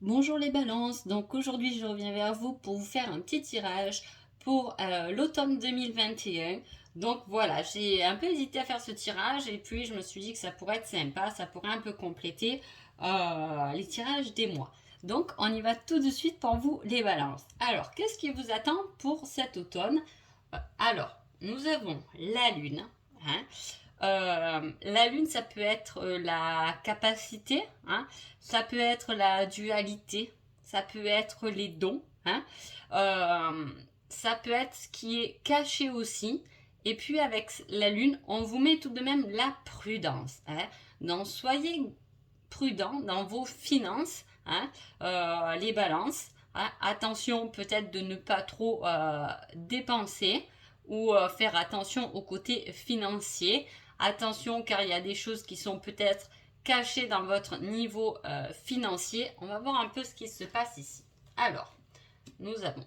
Bonjour les balances, donc aujourd'hui je reviens vers vous pour vous faire un petit tirage pour l'automne 2021. Donc voilà, j'ai un peu hésité à faire ce tirage et puis je me suis dit que ça pourrait être sympa, ça pourrait un peu compléter les tirages des mois. Donc on y va tout de suite pour vous les balances. Alors, qu'est-ce qui vous attend pour cet automne? Alors, nous avons la lune, hein. La lune, ça peut être la capacité, hein, ça peut être la dualité, ça peut être les dons, hein, euh, ça peut être ce qui est caché aussi. Et puis avec la lune, on vous met tout de même la prudence. Hein. Donc soyez prudent dans vos finances, hein, les balances. Hein. Attention peut-être de ne pas trop dépenser ou faire attention au côté financier. Attention car il y a des choses qui sont peut-être cachées dans votre niveau financier. On va voir un peu ce qui se passe ici. Alors, nous avons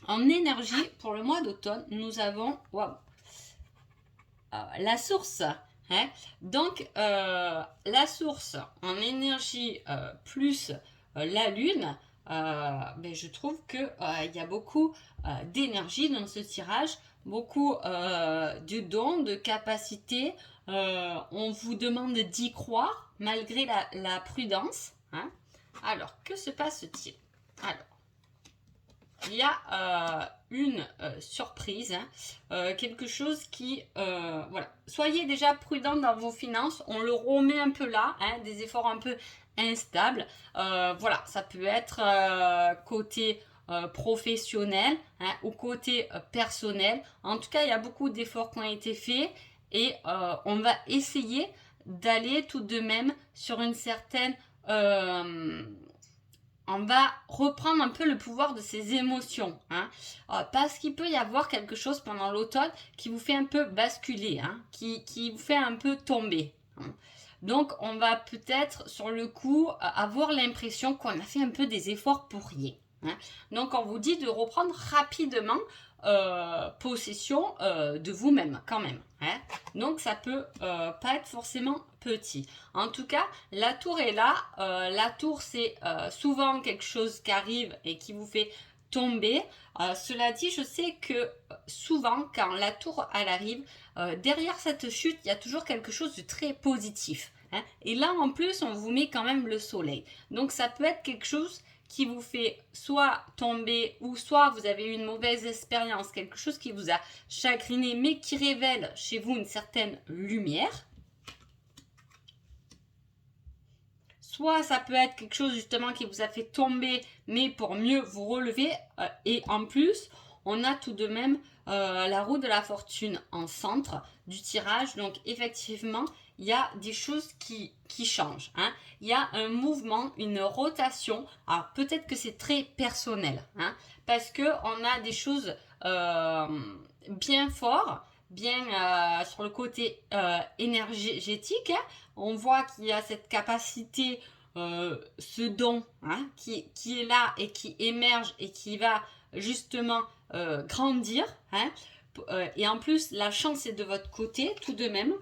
en énergie pour le mois d'automne, nous avons la source. Hein. Donc, la source en énergie plus la lune, ben, je trouve qu'il y a beaucoup d'énergie dans ce tirage, beaucoup de dons, de capacités. On vous demande d'y croire malgré la prudence. Hein. Alors, que se passe-t-il? Alors, il y a une surprise, hein, quelque chose qui, voilà, soyez déjà prudent dans vos finances, on le remet un peu là, hein, des efforts un peu instables, voilà, ça peut être côté professionnel hein, ou côté personnel, en tout cas il y a beaucoup d'efforts qui ont été faits et on va essayer d'aller tout de même sur une certaine on va reprendre un peu le pouvoir de ses émotions. Hein, parce qu'il peut y avoir quelque chose pendant l'automne qui vous fait un peu basculer, hein, qui vous fait un peu tomber. Hein. Donc on va peut-être sur le coup avoir l'impression qu'on a fait un peu des efforts pour rien. Hein. Donc on vous dit de reprendre rapidement possession de vous-même quand même. Hein. Donc ça peut pas être forcément petit. En tout cas, la tour est là. La tour, c'est souvent quelque chose qui arrive et qui vous fait tomber. Cela dit, je sais que souvent, quand la tour elle arrive, derrière cette chute, il y a toujours quelque chose de très positif. Hein. Et là, en plus, on vous met quand même le soleil. Donc, ça peut être quelque chose qui vous fait soit tomber ou soit vous avez eu une mauvaise expérience, quelque chose qui vous a chagriné mais qui révèle chez vous une certaine lumière. Soit ça peut être quelque chose justement qui vous a fait tomber, mais pour mieux vous relever. Et en plus, on a tout de même la roue de la fortune en centre du tirage. Donc effectivement, il y a des choses qui changent. Hein. Il y a un mouvement, une rotation. Alors peut-être que c'est très personnel, hein, parce que on a des choses bien fortes, bien sur le côté énergétique. Hein. On voit qu'il y a cette capacité, ce don hein, qui est là et qui émerge et qui va justement grandir. Hein. Et en plus, la chance est de votre côté tout de même.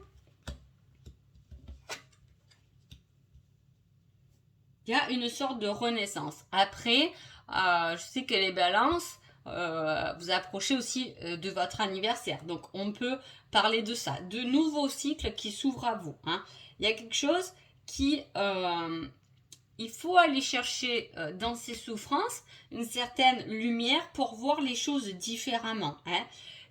Il y a une sorte de renaissance. Après, je sais que les balances, vous approchez aussi de votre anniversaire. Donc, on peut parler de ça. De nouveaux cycles qui s'ouvrent à vous. Hein. Il y a quelque chose qui... il faut aller chercher dans ces souffrances une certaine lumière pour voir les choses différemment. Hein.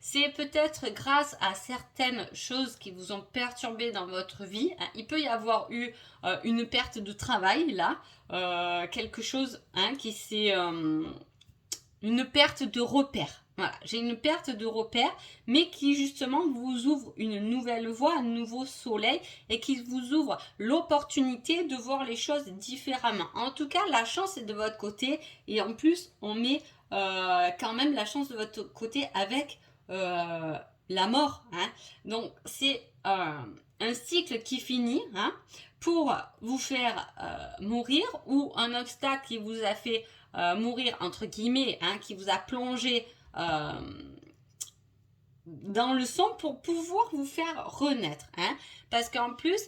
C'est peut-être grâce à certaines choses qui vous ont perturbé dans votre vie. Hein. Il peut y avoir eu une perte de travail là, quelque chose hein, qui s'est une perte de repère. Voilà, j'ai une perte de repère, mais qui justement vous ouvre une nouvelle voie, un nouveau soleil, et qui vous ouvre l'opportunité de voir les choses différemment. En tout cas, la chance est de votre côté, et en plus, on met quand même la chance de votre côté avec la mort. Hein. Donc, c'est un cycle qui finit hein, pour vous faire mourir, ou un obstacle qui vous a fait mourir entre guillemets, hein, qui vous a plongé dans le sang pour pouvoir vous faire renaître. Hein, parce qu'en plus,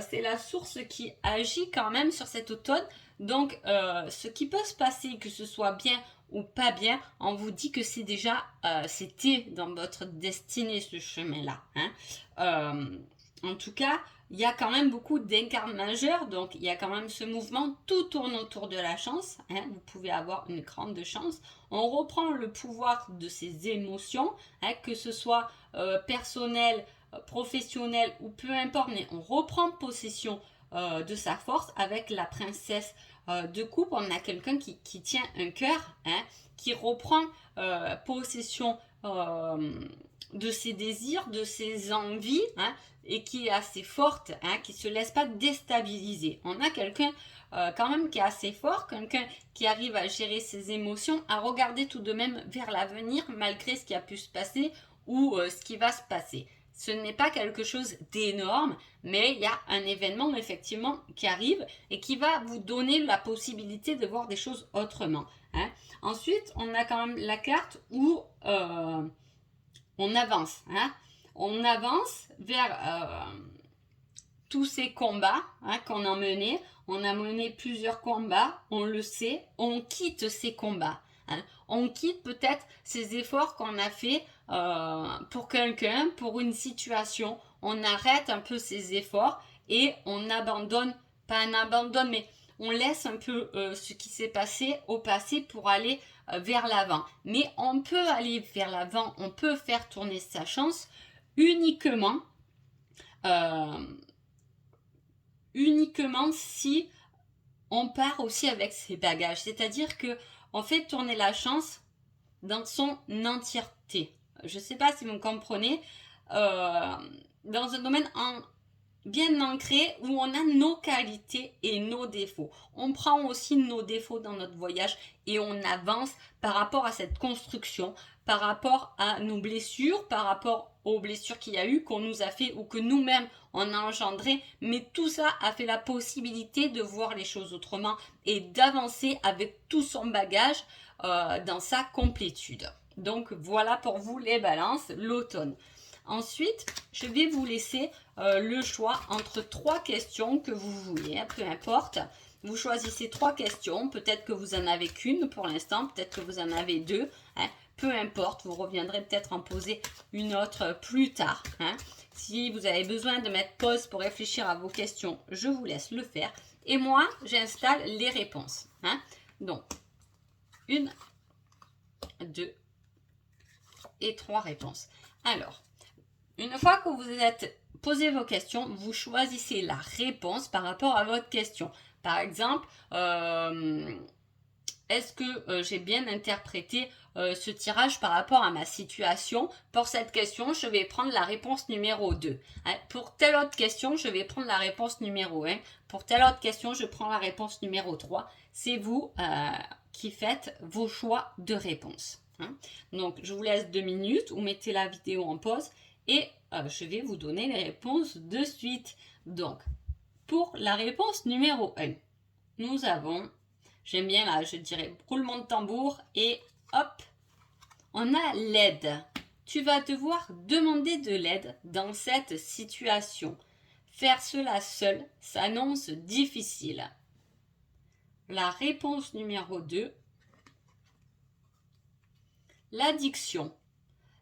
c'est la source qui agit quand même sur cet automne Donc, ce qui peut se passer, que ce soit bien ou pas bien, on vous dit que c'est déjà, c'était dans votre destinée ce chemin-là. Hein. En tout cas, il y a quand même beaucoup d'incarnes majeurs, donc il y a quand même ce mouvement, tout tourne autour de la chance, hein, vous pouvez avoir une grande chance. On reprend le pouvoir de ses émotions, hein, que ce soit personnel, professionnel ou peu importe, mais on reprend possession de sa force avec la princesse de coupe. On a quelqu'un qui tient un cœur, hein, qui reprend possession de ses désirs, de ses envies, hein, et qui est assez forte, hein, qui ne se laisse pas déstabiliser. On a quelqu'un quand même qui est assez fort, quelqu'un qui arrive à gérer ses émotions, à regarder tout de même vers l'avenir malgré ce qui a pu se passer ou ce qui va se passer. Ce n'est pas quelque chose d'énorme, mais il y a un événement effectivement qui arrive et qui va vous donner la possibilité de voir des choses autrement. Hein. Ensuite, on a quand même la carte où on avance. Hein. On avance vers tous ces combats, hein, qu'on a menés. On a mené plusieurs combats, on le sait. On quitte ces combats. Hein. On quitte peut-être ces efforts qu'on a fait pour quelqu'un, pour une situation. On arrête un peu ces efforts et on abandonne, pas un abandon, mais on laisse un peu ce qui s'est passé au passé pour aller vers l'avant. Mais on peut aller vers l'avant, on peut faire tourner sa chance uniquement si on part aussi avec ses bagages. C'est-à-dire que on fait tourner la chance dans son entièreté. Je ne sais pas si vous me comprenez. Dans un domaine bien ancré où on a nos qualités et nos défauts. On prend aussi nos défauts dans notre voyage et on avance par rapport à cette construction, par rapport à nos blessures, par rapport aux blessures qu'il y a eu, qu'on nous a fait ou que nous-mêmes on a engendré, mais tout ça a fait la possibilité de voir les choses autrement et d'avancer avec tout son bagage dans sa complétude. Donc voilà pour vous les balances, l'automne. Ensuite, je vais vous laisser le choix entre 3 questions que vous voulez, hein, peu importe. Vous choisissez 3 questions, peut-être que vous en avez qu'une pour l'instant, peut-être que vous en avez 2, hein, peu importe, vous reviendrez peut-être en poser une autre plus tard. Hein. Si vous avez besoin de mettre pause pour réfléchir à vos questions, je vous laisse le faire. Et moi, j'installe les réponses. Hein. Donc, 1, 2 et 3 réponses. Alors, une fois que vous êtes posé vos questions, vous choisissez la réponse par rapport à votre question. Par exemple, est-ce que j'ai bien interprété ce tirage par rapport à ma situation? Pour cette question, je vais prendre la réponse numéro 2. Hein, pour telle autre question, je vais prendre la réponse numéro 1. Pour telle autre question, je prends la réponse numéro 3. C'est vous qui faites vos choix de réponse. Hein. Donc, je vous laisse 2 minutes ou mettez la vidéo en pause et je vais vous donner les réponses de suite. Donc, pour la réponse numéro 1, nous avons, j'aime bien là, je dirais roulement de tambour et hop, on a l'aide. Tu vas devoir demander de l'aide dans cette situation. Faire cela seul s'annonce difficile. La réponse numéro 2, l'addiction.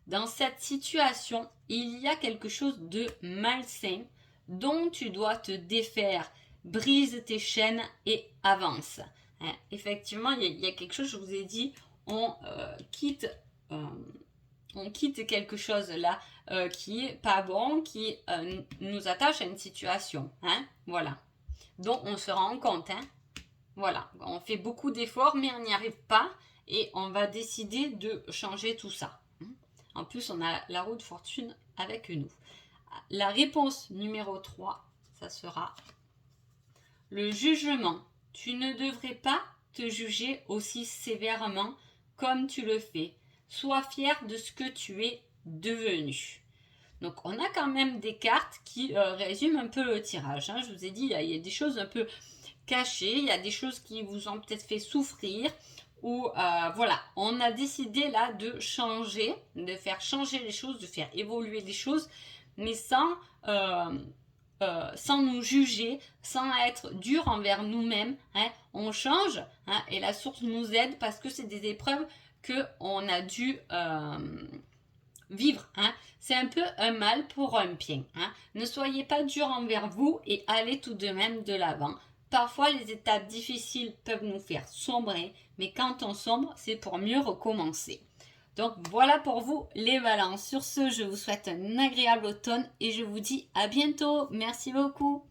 Dans cette situation, il y a quelque chose de malsain dont tu dois te défaire. Brise tes chaînes et avance. Hein, effectivement, il y a quelque chose, je vous ai dit, on quitte quelque chose là qui est pas bon, qui nous attache à une situation. Hein, voilà. Donc on se rend compte. Hein, voilà. On fait beaucoup d'efforts, mais on n'y arrive pas. Et on va décider de changer tout ça. En plus, on a la roue de fortune avec nous. La réponse numéro 3, ça sera le jugement. Tu ne devrais pas te juger aussi sévèrement comme tu le fais. Sois fier de ce que tu es devenu. Donc, on a quand même des cartes qui résument un peu le tirage. Hein. Je vous ai dit, il y a des choses un peu cachées, il y a des choses qui vous ont peut-être fait souffrir. Ou voilà, on a décidé là de changer, de faire changer les choses, de faire évoluer les choses, mais sans sans nous juger, sans être dur envers nous-mêmes. Hein. On change, hein, et la source nous aide parce que c'est des épreuves qu'on a dû vivre. Hein. C'est un peu un mal pour un bien. Hein. Ne soyez pas dur envers vous et allez tout de même de l'avant. Parfois, les étapes difficiles peuvent nous faire sombrer, mais quand on sombre, c'est pour mieux recommencer. Donc voilà pour vous les balances. Sur ce, je vous souhaite un agréable automne et je vous dis à bientôt. Merci beaucoup.